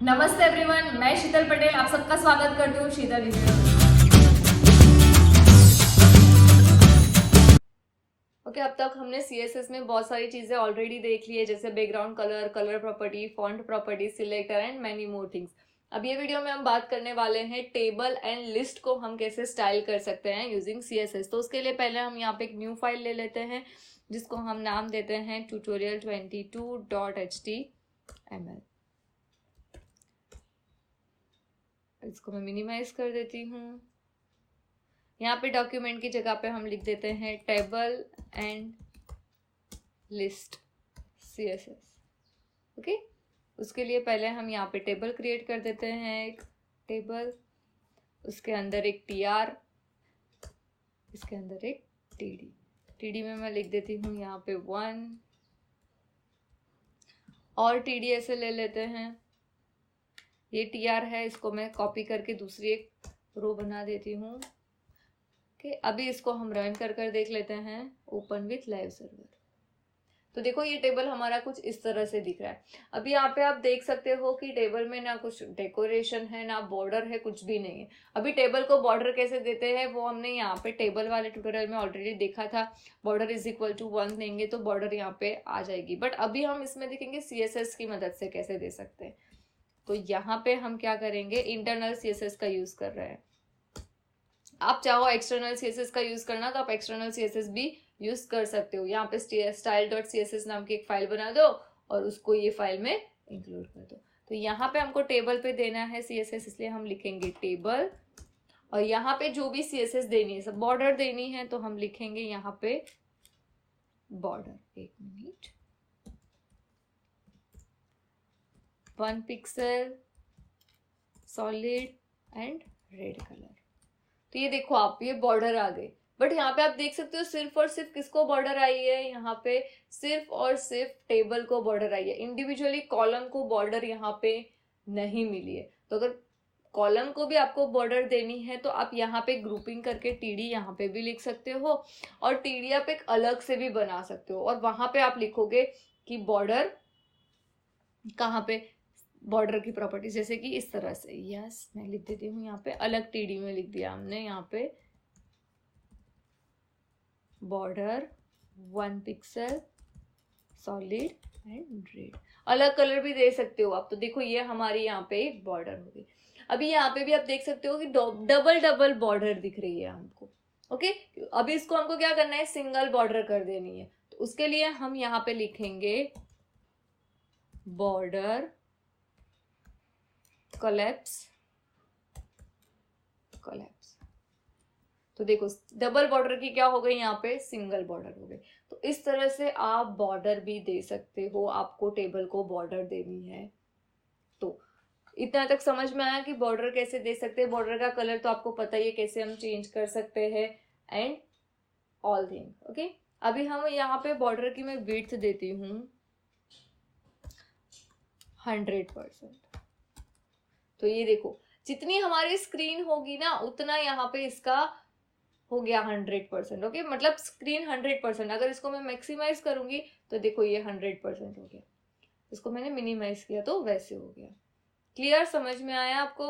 नमस्ते एवरीवन, मैं शीतल पटेल आप सबका स्वागत करती हूँ शीतल वीडियो। ओके, अब तक हमने CSS में बहुत सारी चीजें ऑलरेडी देख ली है, जैसे background colour, colour property, font property, selector and many more things. अब ये वीडियो में हम बात करने वाले हैं टेबल एंड लिस्ट को हम कैसे स्टाइल कर सकते हैं यूजिंग CSS। तो उसके लिए पहले हम यहाँ पे एक न्यू फाइल ले लेते हैं जिसको हम नाम देते हैं tutorial22.html। इसको मैं मिनिमाइज कर देती हूँ। यहाँ पे डॉक्यूमेंट की जगह पे हम लिख देते हैं table and list CSS। Okay, उसके लिए पहले हम यहाँ पे टेबल क्रिएट कर देते हैं, एक टेबल, उसके अंदर एक TR, इसके अंदर एक TD में मैं लिख देती हूँ यहाँ पे 1 और TD ऐसे ले लेते हैं। ये TR है, इसको मैं कॉपी करके दूसरी एक रो बना देती हूँ। ओके, अभी इसको हम रन कर देख लेते हैं, ओपन विथ लाइव सर्वर। तो देखो ये टेबल हमारा कुछ इस तरह से दिख रहा है। अभी यहाँ पे आप देख सकते हो कि टेबल में ना कुछ डेकोरेशन है ना बॉर्डर है, कुछ भी नहीं है। अभी टेबल को बॉर्डर कैसे देते हैं वो हमने यहाँ पे टेबल वाले ट्यूटोरियल में ऑलरेडी देखा था। बॉर्डर =1 देंगे तो बॉर्डर यहाँ पे आ जाएगी, बट अभी हम इसमें देखेंगे CSS की मदद से कैसे दे सकते हैं। तो यहाँ पे हम क्या करेंगे, इंटरनल CSS का यूज कर रहे हैं। आप चाहो एक्सटर्नल CSS का यूज करना तो आप एक्सटर्नल CSS भी यूज कर सकते हो। यहाँ पे style.css नाम की एक फाइल बना दो और उसको ये फाइल में इंक्लूड कर दो। तो यहाँ पे हमको टेबल पे देना है CSS, इसलिए हम लिखेंगे टेबल, और यहाँ पे जो भी CSS देनी है, सब बॉर्डर देनी है तो हम लिखेंगे यहाँ पे border. 1 minute, 1 pixel solid and red colour. तो ये देखो आप, ये बॉर्डर आ गई, बट यहाँ पे आप देख सकते हो सिर्फ और सिर्फ किसको बॉर्डर आई है, यहाँ पे सिर्फ और सिर्फ टेबल को बॉर्डर आई है। इंडिविजुअली कॉलम को बॉर्डर यहाँ पे नहीं मिली है। तो अगर कॉलम को भी आपको बॉर्डर देनी है तो आप यहाँ पे ग्रुपिंग करके TD यहाँ पे भी लिख सकते हो, और TD आप एक अलग से भी बना सकते हो, और वहां पे आप लिखोगे कि बॉर्डर कहाँ पे, बॉर्डर की प्रॉपर्टी जैसे कि इस तरह से। यस, मैं लिख देती हूँ यहाँ पे, अलग TD में लिख दिया हमने यहाँ पे border 1 pixel solid and red. अलग कलर भी दे सकते हो आप। तो देखो ये हमारी यहाँ पे एक बॉर्डर हो गई। अभी यहाँ पे भी आप देख सकते हो कि डबल बॉर्डर दिख रही है हमको। ओके, अभी इसको हमको क्या करना है, सिंगल बॉर्डर कर देनी है। तो उसके लिए हम यहाँ पे लिखेंगे बॉर्डर कोलैप्स। तो देखो डबल बॉर्डर की क्या हो गई, यहाँ पे सिंगल बॉर्डर हो गई। तो इस तरह से आप बॉर्डर भी दे सकते हो, आपको टेबल को बॉर्डर देनी है। तो इतना तक समझ में आया कि बॉर्डर कैसे दे सकते हैं। बॉर्डर का कलर तो आपको पता ही है कैसे हम चेंज कर सकते हैं एंड ऑल थिंग। ओके, अभी हम यहाँ पे बॉर्डर की मैं विड्थ देती हूँ 100%। तो ये देखो जितनी हमारी स्क्रीन होगी ना उतना यहाँ पे इसका हो गया 100%। ओके, मतलब स्क्रीन 100%। अगर इसको मैं मैक्सिमाइज करूंगी तो देखो ये 100% हो गया। इसको मैंने मिनिमाइज किया तो वैसे हो गया। क्लियर, समझ में आया आपको?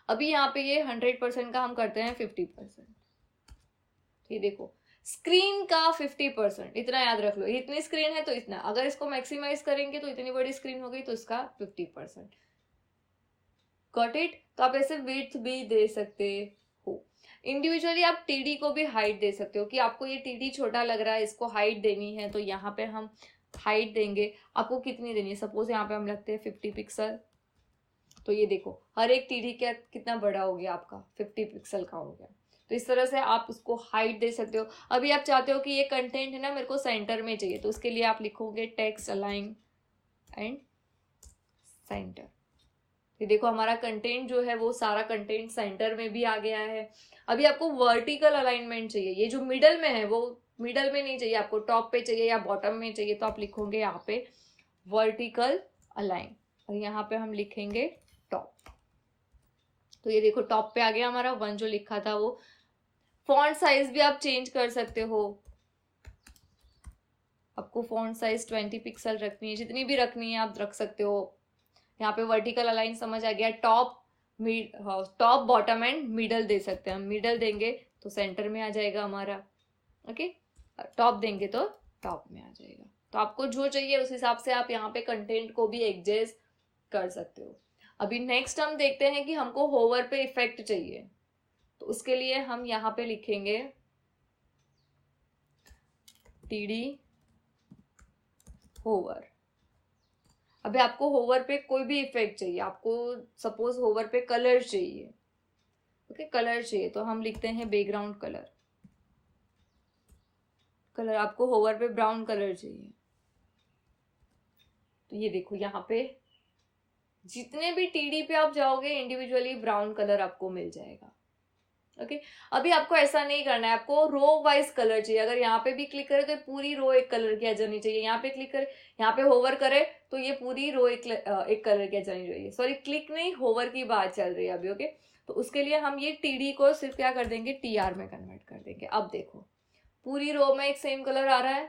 अभी यहाँ पे ये 100% का हम करते हैं 50%। ये देखो स्क्रीन का 50%, इतना याद रख लो। इतनी स्क्रीन है तो इतना, अगर इसको मैक्सिमाइज करेंगे तो इतनी बड़ी स्क्रीन हो गई तो इसका 50%। Got it? तो आप ऐसे विड्थ भी दे सकते हो। इंडिविजुअली आप TD को भी हाइट दे सकते हो कि आपको ये TD छोटा लग रहा है, इसको हाइट देनी है, तो यहाँ पे हम हाइट देंगे। आपको कितनी देनी है, सपोज यहाँ पे हम लगते हैं 50 पिक्सल। तो ये देखो हर एक TD क्या कितना बड़ा हो गया, आपका 50 पिक्सल का हो गया। तो इस तरह से आप उसको हाइट दे सकते हो। अभी आप चाहते हो कि ये कंटेंट है ना मेरे को सेंटर में चाहिए, तो उसके लिए आप लिखोगे टेक्स्ट अलाइन एंड सेंटर। ये देखो हमारा कंटेंट जो है वो सारा कंटेंट सेंटर में भी आ गया है। अभी आपको वर्टिकल अलाइनमेंट चाहिए, ये जो मिडल में है वो मिडल में नहीं चाहिए, आपको टॉप पे चाहिए या बॉटम में चाहिए, तो आप लिखोगे यहाँ पे वर्टिकल अलाइन, और यहाँ पे हम लिखेंगे टॉप। तो ये देखो टॉप पे आ गया हमारा 1 जो लिखा था वो। फॉन्ट साइज भी आप चेंज कर सकते हो, आपको फॉन्ट साइज 20 पिक्सल रखनी है, जितनी भी रखनी है आप रख सकते हो। यहाँ पे वर्टिकल अलाइन समझ आ गया। टॉप बॉटम एंड मिडल दे सकते हैं हम। मिडल देंगे तो सेंटर में आ जाएगा हमारा, ओके। टॉप देंगे तो टॉप में आ जाएगा। तो आपको जो चाहिए उस हिसाब से आप यहाँ पे कंटेंट को भी एडजस्ट कर सकते हो। अभी नेक्स्ट हम देखते हैं कि हमको होवर पे इफेक्ट चाहिए, तो उसके लिए हम यहाँ पे लिखेंगे टीडी होवर। अभी आपको होवर पे कोई भी इफेक्ट चाहिए, आपको सपोज होवर पे कलर चाहिए, ओके, कलर चाहिए तो हम लिखते हैं बैकग्राउंड कलर। कलर आपको होवर पे ब्राउन कलर चाहिए, तो ये देखो यहाँ पे जितने भी टीडी पे आप जाओगे इंडिविजुअली ब्राउन कलर आपको मिल जाएगा, ओके। अभी आपको ऐसा नहीं करना है, आपको रो वाइज कलर चाहिए। अगर यहाँ पे भी क्लिक करे तो पूरी रो एक कलर की आ जानी चाहिए। यहाँ पे क्लिक करे, यहाँ पे होवर करे तो ये पूरी रो एक कलर की आ जानी चाहिए। सॉरी, क्लिक नहीं, होवर की बात चल रही है अभी, ओके। तो उसके लिए हम ये टीडी को सिर्फ क्या कर देंगे, टीआर में कन्वर्ट कर देंगे। अब देखो पूरी रो में एक सेम कलर आ रहा है,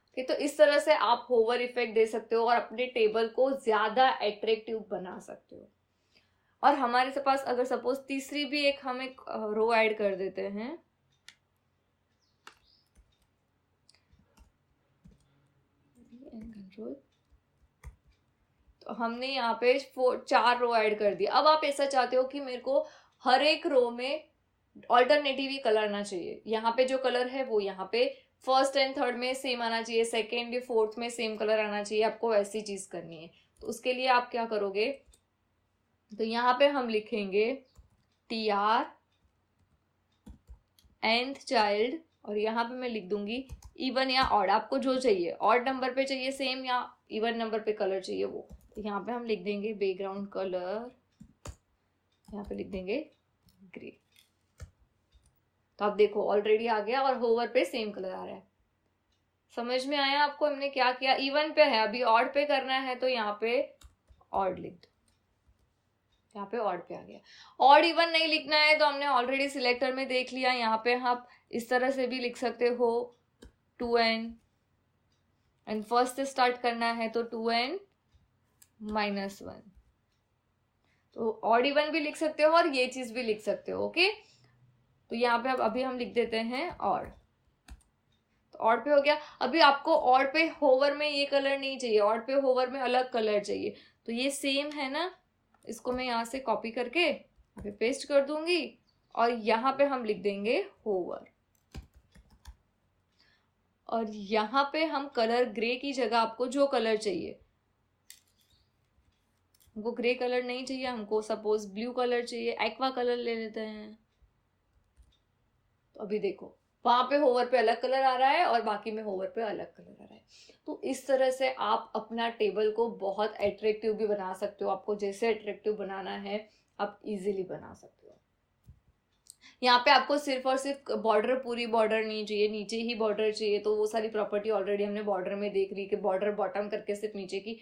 ओके। तो इस तरह से आप होवर इफेक्ट दे सकते हो और अपने टेबल को ज्यादा एट्रैक्टिव बना सकते हो। और हमारे से पास अगर सपोज तीसरी भी हम एक रो ऐड कर देते हैं, कंट्रोल, तो हमने यहाँ पे 4 रो ऐड कर दिया। अब आप ऐसा चाहते हो कि मेरे को हर एक रो में ऑल्टरनेटिव ही कलर आना चाहिए। यहाँ पे जो कलर है वो यहाँ पे फर्स्ट एंड थर्ड में सेम आना चाहिए, सेकेंड फोर्थ में सेम कलर आना चाहिए। आपको ऐसी चीज करनी है, तो उसके लिए आप क्या करोगे, तो यहाँ पे हम लिखेंगे tr nth चाइल्ड, और यहाँ पे मैं लिख दूंगी इवन या ऑड, आपको जो चाहिए, ऑड नंबर पे चाहिए सेम या इवन नंबर पे कलर चाहिए वो। तो यहाँ पे हम लिख देंगे बैकग्राउंड कलर, यहाँ पे लिख देंगे ग्रे। तो आप देखो ऑलरेडी आ गया और होवर पे सेम कलर आ रहा है। समझ में आया आपको हमने क्या किया? इवन पे है, अभी ऑड पे करना है तो यहाँ पे ऑड लिख दो, यहाँ पे ऑड पे आ गया। ऑड इवन नहीं लिखना है तो हमने ऑलरेडी सिलेक्टर में देख लिया, यहाँ पे आप इस तरह से भी लिख सकते हो 2n, एंड फर्स्ट से स्टार्ट करना है तो 2n -1। तो ऑड इवन भी लिख सकते हो और ये चीज भी लिख सकते हो, ओके। तो यहाँ पे अब अभी हम लिख देते हैं ऑड, तो ऑड पे हो गया। अभी आपको ऑड पे होवर में ये कलर नहीं चाहिए, ऑड पे होवर में अलग कलर चाहिए, तो ये सेम है ना, इसको मैं यहाँ से कॉपी करके यहाँ पे पेस्ट कर दूंगी और यहाँ पे हम लिख देंगे होवर, और यहाँ पे हम कलर ग्रे की जगह आपको जो कलर चाहिए, हमको ग्रे कलर नहीं चाहिए, हमको सपोज ब्लू कलर चाहिए, एक्वा कलर ले लेते हैं। तो अभी देखो वहां पे होवर पे अलग कलर आ रहा है और बाकी में होवर पे अलग कलर आ रहा है। तो इस तरह से आप अपना टेबल को बहुत अट्रैक्टिव भी बना सकते हो। आपको जैसे अट्रैक्टिव बनाना है आप इजीली बना सकते हो। यहाँ पे आपको सिर्फ और सिर्फ बॉर्डर, पूरी बॉर्डर नहीं चाहिए, नीचे ही बॉर्डर चाहिए, तो वो सारी प्रॉपर्टी ऑलरेडी हमने बॉर्डर में देख ली कि बॉर्डर बॉटम करके सिर्फ नीचे की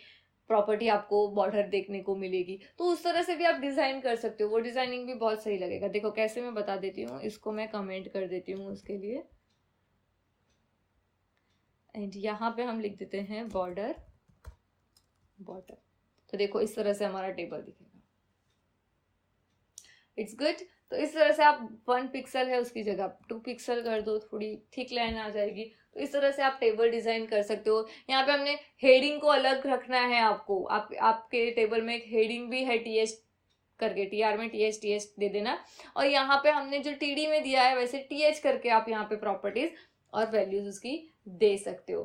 प्रॉपर्टी आपको बॉर्डर देखने को मिलेगी। तो उस तरह से भी आप डिजाइन कर सकते हो, वो डिजाइनिंग भी बहुत सही लगेगा। देखो कैसे मैं बता देती हूँ, इसको मैं कमेंट कर देती हूँ उसके लिए, एंड यहाँ पे हम लिख देते हैं बॉर्डर बॉटम। तो देखो इस तरह से हमारा टेबल दिखेगा, इट्स गुड। तो इस तरह से आप 1 पिक्सल है उसकी जगह 2 पिक्सल कर दो, थोड़ी थिक लाइन आ जाएगी। तो इस तरह से आप टेबल डिजाइन कर सकते हो। यहाँ पे हमने हेडिंग को अलग रखना है आपको, आपके टेबल में एक हेडिंग भी है टीएच करके, टीआर में टीएच दे देना। और यहाँ पे हमने जो टीडी में दिया है वैसे टीएच करके आप यहाँ पे प्रॉपर्टीज और वैल्यूज उसकी दे सकते हो।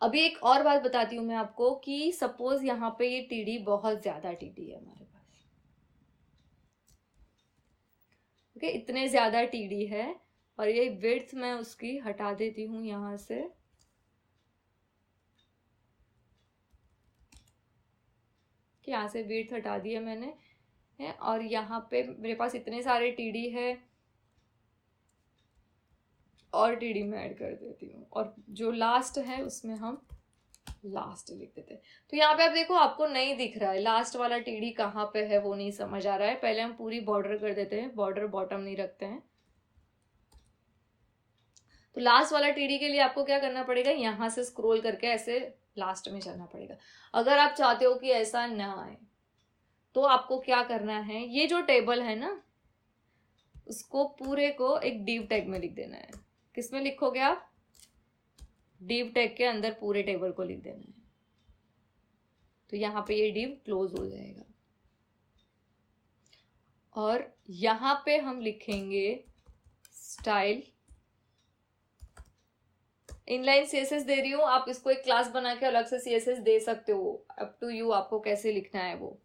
अभी एक और बात बताती हूँ मैं आपको कि सपोज यहाँ पे ये टीडी बहुत ज्यादा टीडी है हमारे पास, ओके, इतने ज्यादा टीडी है, और ये विड्थ मैं उसकी हटा देती हूँ यहाँ से, कि यहाँ से विड्थ हटा दिया मैंने है, और यहाँ पे मेरे पास इतने सारे टीडी है और टीडी में ऐड कर देती हूँ, और जो लास्ट है उसमें हम लास्ट लिख देते हैं। तो यहाँ पे आप देखो आपको नहीं दिख रहा है लास्ट वाला टीडी कहाँ पे है, वो नहीं समझ आ रहा है। पहले हम पूरी बॉर्डर कर देते हैं, बॉर्डर बॉटम नहीं रखते हैं। तो लास्ट वाला टीडी के लिए आपको क्या करना पड़ेगा, यहाँ से स्क्रॉल करके ऐसे लास्ट में जाना पड़ेगा। अगर आप चाहते हो कि ऐसा ना आए तो आपको क्या करना है, ये जो टेबल है ना उसको पूरे को एक div टैग में लिख देना है। किसमें लिखोगे आप, div टैग के अंदर पूरे टेबल को लिख देना है। तो यहाँ पे ये div क्लोज हो जाएगा और यहाँ पे हम लिखेंगे स्टाइल इनलाइन सीएसएस दे रही हूँ, आप इसको एक क्लास बना के अलग से सीएसएस दे सकते हो, अप टू यू आपको कैसे लिखना है वो।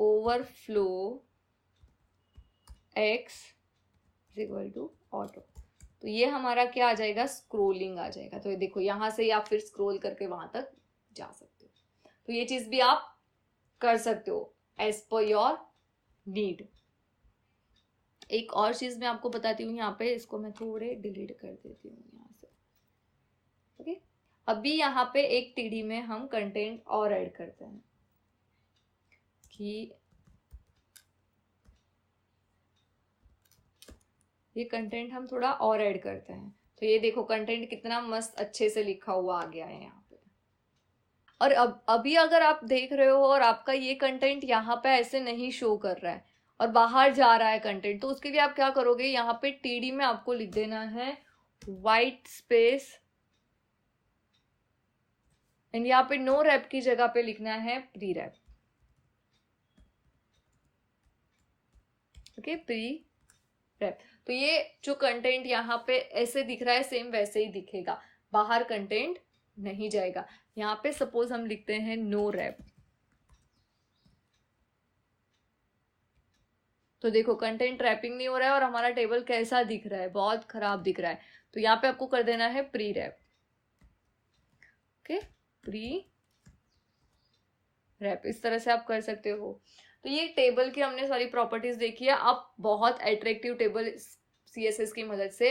Overflow x is equal to auto, तो ये हमारा क्या आ जाएगा, स्क्रोलिंग आ जाएगा। तो ये देखो यहाँ से ही आप फिर स्क्रोल करके वहां तक जा सकते हो। तो ये चीज भी आप कर सकते हो एज पर योर नीड। एक और चीज मैं आपको बताती हूँ यहाँ पे, इसको मैं थोड़े डिलीट कर देती हूँ यहाँ से। ओके, अभी यहाँ पे एक टीडी में हम कंटेंट और ऐड करते हैं कि ये कंटेंट हम थोड़ा और ऐड करते हैं। तो ये देखो कंटेंट कितना मस्त अच्छे से लिखा हुआ आ गया है यहाँ पे। और अभी अगर आप देख रहे हो और आपका ये कंटेंट यहाँ पे ऐसे नहीं शो कर रहा है और बाहर जा रहा है कंटेंट, तो उसके लिए आप क्या करोगे, यहाँ पे टीडी में आपको लिख देना है वाइट स्पेस एंड यहाँ पे नो रैप की जगह पे लिखना है pre wrap. Okay, pre wrap. तो ये जो कंटेंट यहाँ पे ऐसे दिख रहा है सेम वैसे ही दिखेगा, बाहर कंटेंट नहीं जाएगा। यहाँ पे सपोज हम लिखते हैं नो रैप, तो देखो कंटेंट रैपिंग नहीं हो रहा है और हमारा टेबल कैसा दिख रहा है, बहुत खराब दिख रहा है। तो यहाँ पे आपको कर देना है pre wrap. Okay, pre wrap इस तरह से आप कर सकते हो। तो ये टेबल की हमने सारी प्रॉपर्टीज देखी है। आप बहुत अट्रैक्टिव टेबल सीएसएस की मदद से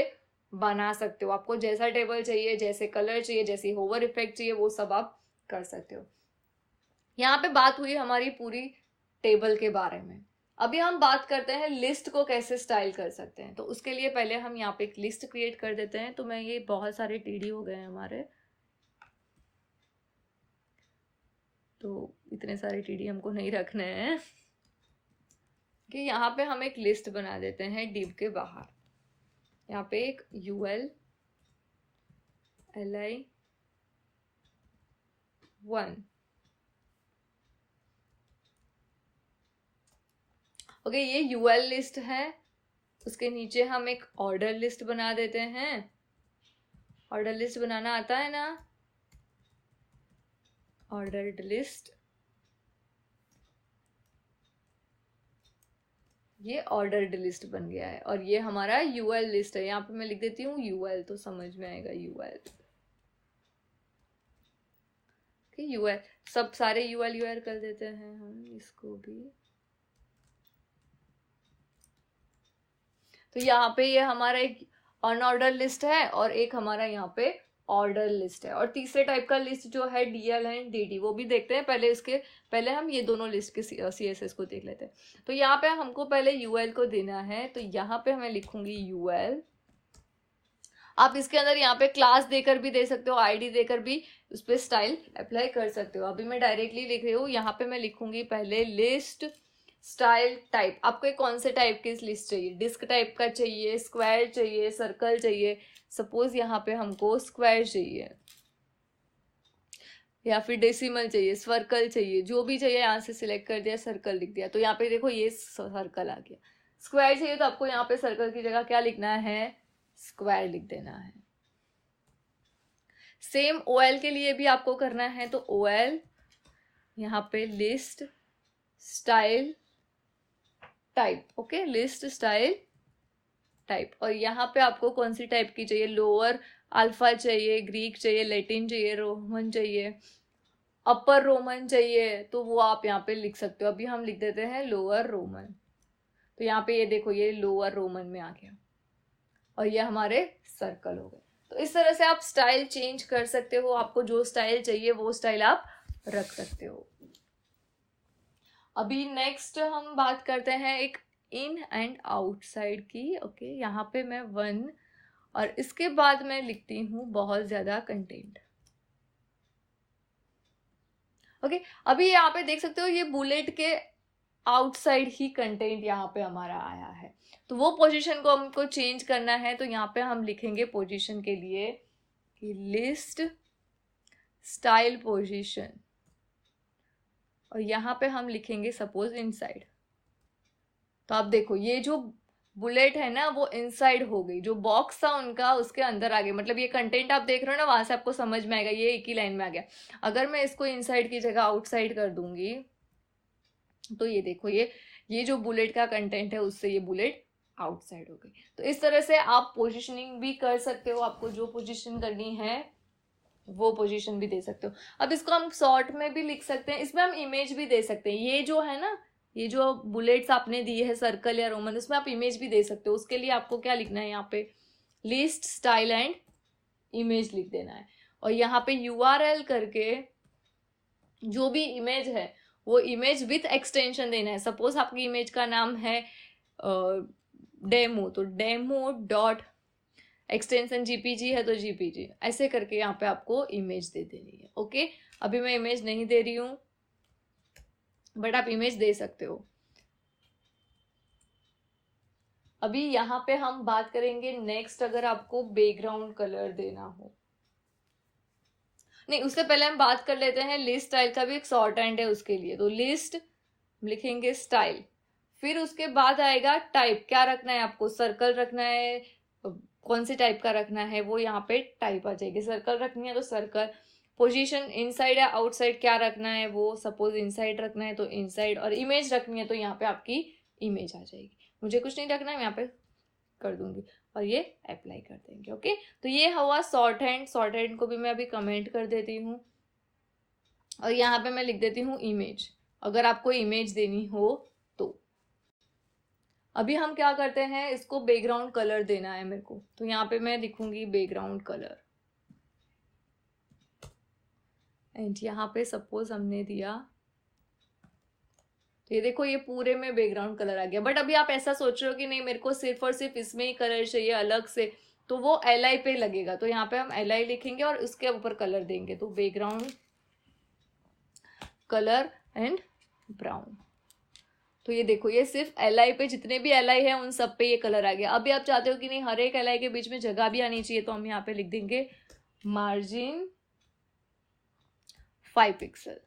बना सकते हो। आपको जैसा टेबल चाहिए, जैसे कलर चाहिए, जैसी होवर इफेक्ट चाहिए, वो सब आप कर सकते हो। यहाँ पे बात हुई हमारी पूरी टेबल के बारे में। अभी हम बात करते हैं लिस्ट को कैसे स्टाइल कर सकते हैं। तो उसके लिए पहले हम यहाँ पे एक लिस्ट क्रिएट कर देते हैं। तो मैं ये बहुत सारे टीडी हो गए हमारे, तो इतने सारे टीडी हमको नहीं रखने हैं कि यहाँ पे हम एक लिस्ट बना देते हैं div के बाहर। यहाँ पे एक ul li 1। ओके, ये ul लिस्ट है, उसके नीचे हम एक ऑर्डर लिस्ट बना देते हैं। ऑर्डर लिस्ट बनाना आता है ना, ऑर्डर्ड लिस्ट, ये ऑर्डर्ड लिस्ट बन गया है। और ये हमारा ul लिस्ट है, यहाँ पे मैं लिख देती हूँ ul, तो समझ में आएगा ul। ul सब सारे ul कर देते हैं हम इसको भी। तो यहाँ पे ये हमारा एक अनऑर्डर लिस्ट है और एक हमारा यहाँ पे ऑर्डर लिस्ट है। और तीसरे टाइप का लिस्ट जो है DL एंड DD, वो भी देखते हैं। पहले हम ये दोनों लिस्ट के CSS को देख लेते हैं। तो यहाँ पे हमको पहले UL को देना है, तो यहाँ पे मैं लिखूंगी UL। आप इसके अंदर यहाँ पे क्लास देकर भी दे सकते हो, ID देकर भी उस पर स्टाइल अप्लाई कर सकते हो। अभी मैं डायरेक्टली लिख रही हूँ, यहाँ पे मैं लिखूंगी पहले लिस्ट स्टाइल टाइप। आपको कौन से टाइप की लिस्ट चाहिए, डिस्क टाइप का चाहिए, स्क्वायर चाहिए, सर्कल चाहिए। सपोज यहाँ पे हमको स्क्वायर चाहिए या फिर डेसिमल चाहिए, सर्कल चाहिए, जो भी चाहिए यहाँ से सिलेक्ट कर दिया, सर्कल लिख दिया। तो यहाँ पे देखो ये सर्कल आ गया। स्क्वायर चाहिए तो आपको यहाँ पे सर्कल की जगह क्या लिखना है, स्क्वायर लिख देना है। सेम OL के लिए भी आपको करना है, तो OL यहाँ पे list style type. Okay, list style type. और यहाँ पे आपको कौन सी टाइप की चाहिए, लोअर अल्फा चाहिए, ग्रीक चाहिए, लैटिन चाहिए, रोमन चाहिए, अपर रोमन चाहिए, तो वो आप यहाँ पे लिख सकते हो। अभी हम लिख देते हैं लोअर रोमन। तो यहाँ पे ये देखो ये लोअर रोमन में आ गया और ये हमारे सर्कल हो गए। तो इस तरह से आप स्टाइल चेंज कर सकते हो। आपको जो स्टाइल चाहिए वो स्टाइल आप रख सकते हो। अभी नेक्स्ट हम बात करते हैं एक इन एंड आउटसाइड की। ओके, यहाँ पे मैं 1 और इसके बाद मैं लिखती हूँ बहुत ज़्यादा कंटेंट। ओके, अभी यहाँ पे देख सकते हो ये बुलेट के आउटसाइड ही कंटेंट यहाँ पे हमारा आया है। तो वो पोजीशन को हमको चेंज करना है, तो यहाँ पे हम लिखेंगे पोजीशन के लिए कि लिस्ट स्टाइल पोजीशन, और यहाँ पे हम लिखेंगे सपोज इनसाइड। तो आप देखो ये जो बुलेट है ना वो इनसाइड हो गई, जो बॉक्स था उनका उसके अंदर आ गया, मतलब ये कंटेंट आप देख रहे हो ना वहां से आपको समझ में आएगा, ये एक ही लाइन में आ गया। अगर मैं इसको इनसाइड की जगह आउटसाइड कर दूंगी तो ये देखो ये जो बुलेट का कंटेंट है उससे ये बुलेट आउटसाइड हो गई। तो इस तरह से आप पोजिशनिंग भी कर सकते हो, आपको जो पोजिशन करनी है वो पोजीशन भी दे सकते हो। अब इसको हम शॉर्ट में भी लिख सकते हैं, इसमें हम इमेज भी दे सकते हैं। ये जो है ना, ये जो बुलेट्स आपने दिए है सर्कल या रोमन, उसमें आप इमेज भी दे सकते हो। उसके लिए आपको क्या लिखना है, यहाँ पे लिस्ट स्टाइल एंड इमेज लिख देना है, और यहाँ पे URL करके जो भी इमेज है वो इमेज विथ एक्सटेंशन देना है। सपोज आपकी इमेज का नाम है डेमो, तो डेमो डॉट एक्सटेंशन जीपीजी है तो जीपीजी, ऐसे करके यहाँ पे आपको इमेज दे देनी है। ओके, अभी मैं इमेज नहीं दे रही हूँ बट आप इमेज दे सकते हो। अभी यहाँ पे हम बात करेंगे नेक्स्ट, अगर आपको बैकग्राउंड कलर देना हो, नहीं उससे पहले हम बात कर लेते हैं लिस्ट स्टाइल का भी एक शॉर्ट हैंड है उसके लिए। तो लिस्ट लिखेंगे स्टाइल, फिर उसके बाद आएगा टाइप, क्या रखना है आपको, सर्कल रखना है, कौन सी टाइप का रखना है वो यहाँ पे टाइप आ जाएगी। सर्कल रखनी है तो सर्कल, पोजीशन इनसाइड या आउटसाइड क्या रखना है वो, सपोज इनसाइड रखना है तो इनसाइड, और इमेज रखनी है तो यहाँ पे आपकी इमेज आ जाएगी। मुझे कुछ नहीं रखना है, मैं यहाँ पे कर दूंगी और ये अप्लाई कर देंगे। ओके, तो ये हुआ शॉर्ट हैंड। शॉर्ट हैंड को भी मैं अभी कमेंट कर देती हूँ, और यहाँ पे मैं लिख देती हूँ इमेज, अगर आपको इमेज देनी हो तो। अभी हम क्या करते हैं, इसको बैकग्राउंड कलर देना है मेरे को, तो यहाँ पे मैं लिखूंगी बैकग्राउंड कलर, एंड यहाँ पे सपोज हमने दिया, तो ये देखो ये पूरे में बैकग्राउंड कलर आ गया। बट अभी आप ऐसा सोच रहे हो कि नहीं मेरे को सिर्फ और सिर्फ इसमें ही कलर चाहिए अलग से, तो वो LI पे लगेगा, तो यहाँ पे हम LI लिखेंगे और उसके ऊपर कलर देंगे, तो बैकग्राउंड कलर एंड ब्राउन। तो ये देखो ये सिर्फ LI पे, जितने भी LI है उन सब पे ये कलर आ गया। अभी आप चाहते हो कि नहीं हर एक LI के बीच में जगह भी आनी चाहिए, तो हम यहाँ पे लिख देंगे मार्जिन 5 पिक्सल।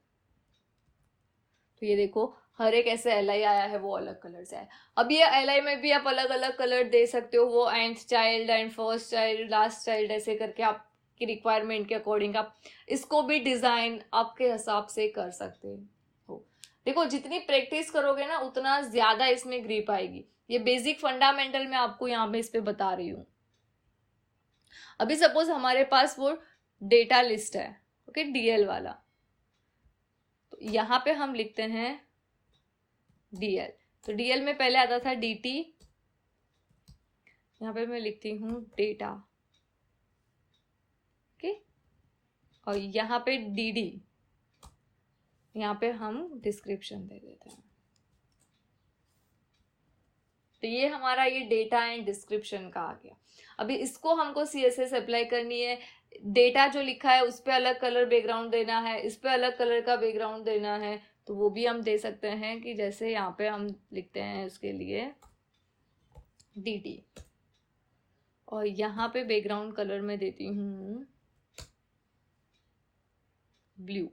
तो ये देखो हर एक ऐसे LI आया है वो अलग कलर से आया। अब ये LI में भी आप अलग अलग कलर दे सकते हो, वो nth child and first child last child, ऐसे करके आपकी रिक्वायरमेंट के अकॉर्डिंग आप इसको भी डिजाइन आपके हिसाब से कर सकते हो। देखो जितनी प्रैक्टिस करोगे ना उतना ज्यादा इसमें ग्रिप आएगी। ये बेसिक फंडामेंटल मैं आपको यहाँ पे इस पे बता रही हूँ। अभी सपोज हमारे पास वो डेटा लिस्ट है, ओके, DL वाला, तो यहाँ पे हम लिखते हैं DL। तो DL में पहले आता था DT, यहाँ पे मैं लिखती हूँ डेटा, ओके, और यहाँ पे DD, यहाँ पे हम डिस्क्रिप्शन दे देते हैं। तो ये हमारा ये डेटा एंड डिस्क्रिप्शन का आ गया। अभी इसको हमको CSS अप्लाई करनी है, डेटा जो लिखा है उस पर अलग कलर बैकग्राउंड देना है, इस पे अलग कलर का बैकग्राउंड देना है, तो वो भी हम दे सकते हैं कि जैसे यहाँ पे हम लिखते हैं उसके लिए DT, और यहाँ पे बैकग्राउंड कलर में देती हूँ ब्लू।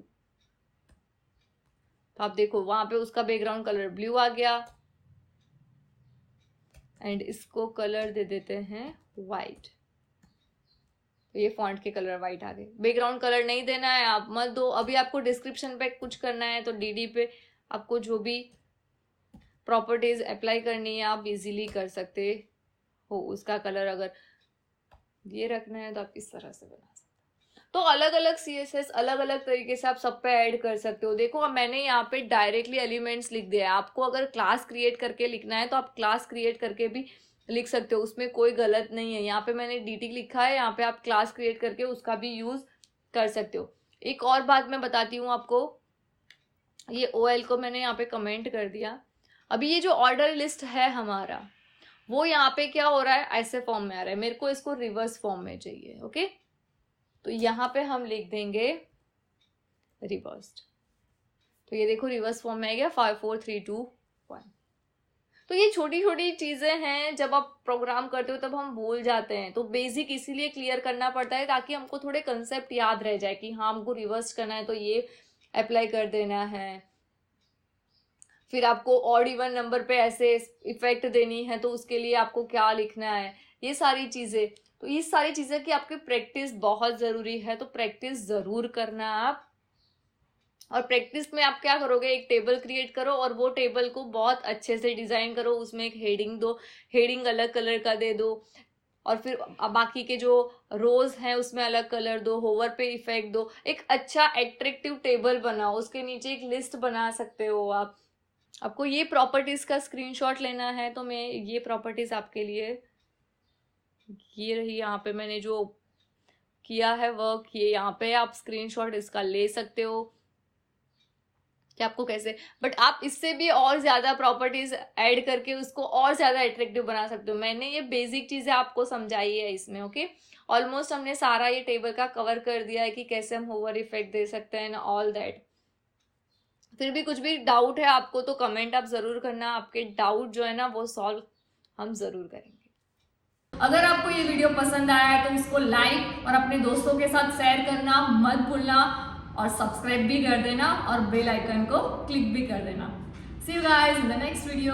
तो आप देखो वहां पे उसका बैकग्राउंड कलर ब्लू आ गया, एंड इसको कलर दे देते हैं वाइट, तो ये फॉन्ट के कलर वाइट आ गए। बैकग्राउंड कलर नहीं देना है आप मत दो। अभी आपको डिस्क्रिप्शन पे कुछ करना है तो DD पे आपको जो भी प्रॉपर्टीज अप्लाई करनी है आप इजीली कर सकते हो। उसका कलर अगर ये रखना है तो आप इस तरह से बना सकते हो। तो अलग अलग CSS अलग अलग तरीके से आप सब पे ऐड कर सकते हो। देखो अब मैंने यहाँ पे डायरेक्टली एलिमेंट्स लिख दिया है, आपको अगर क्लास क्रिएट करके लिखना है तो आप क्लास क्रिएट करके भी लिख सकते हो, उसमें कोई गलत नहीं है। यहाँ पे मैंने DT लिखा है, यहाँ पे आप क्लास क्रिएट करके उसका भी यूज कर सकते हो। एक और बात मैं बताती हूँ आपको, ये OL को मैंने यहाँ पे कमेंट कर दिया। अभी ये जो ऑर्डर लिस्ट है हमारा, वो यहाँ पे क्या हो रहा है, ऐसे फॉर्म में आ रहा है, मेरे को इसको रिवर्स फॉर्म में चाहिए। ओके, तो यहाँ पे हम लिख देंगे रिवर्स्ड। तो ये देखो रिवर्स फॉर्म में आ गया 5 4 3 2 1। तो ये छोटी छोटी चीजें हैं, जब आप प्रोग्राम करते हो तब हम भूल जाते हैं, तो बेसिक इसीलिए क्लियर करना पड़ता है ताकि हमको थोड़े कंसेप्ट याद रह जाए कि हाँ हमको रिवर्स करना है तो ये अप्लाई कर देना है, फिर आपको ऑड इवन नंबर पे ऐसे इफेक्ट देनी है तो उसके लिए आपको क्या लिखना है, ये सारी चीजें। तो ये सारी चीजें की आपकी प्रैक्टिस बहुत जरूरी है, तो प्रैक्टिस जरूर करना आप। और प्रैक्टिस में आप क्या करोगे, एक टेबल क्रिएट करो और वो टेबल को बहुत अच्छे से डिजाइन करो, उसमें एक हेडिंग दो, हेडिंग अलग कलर का दे दो, और फिर बाकी के जो रोज हैं उसमें अलग कलर दो, होवर पे इफेक्ट दो, एक अच्छा एट्रैक्टिव टेबल बनाओ, उसके नीचे एक लिस्ट बना सकते हो आप। आपको ये प्रॉपर्टीज का स्क्रीनशॉट लेना है तो मैं ये प्रॉपर्टीज आपके लिए, ये रही यहाँ पे मैंने जो किया है वर्क, ये यहाँ पे आप स्क्रीनशॉट इसका ले सकते हो कि आपको कैसे, बट आप इससे भी और ज्यादा प्रॉपर्टीज ऐड करके उसको और ज्यादा अट्रैक्टिव बना सकते हो। मैंने ये बेसिक चीजें आपको समझाई है इसमें। ओके, ऑलमोस्ट हमने सारा ये टेबल का कवर कर दिया है कि कैसे हम होवर इफेक्ट दे सकते हैं, ऑल दैट। फिर भी कुछ भी डाउट है आपको तो कमेंट आप जरूर करना, आपके डाउट जो है ना वो सॉल्व हम जरूर करेंगे। अगर आपको ये वीडियो पसंद आया है तो इसको लाइक और अपने दोस्तों के साथ शेयर करना मत भूलना, और सब्सक्राइब भी कर देना और बेल आइकन को क्लिक भी कर देना। See you guys in the next video.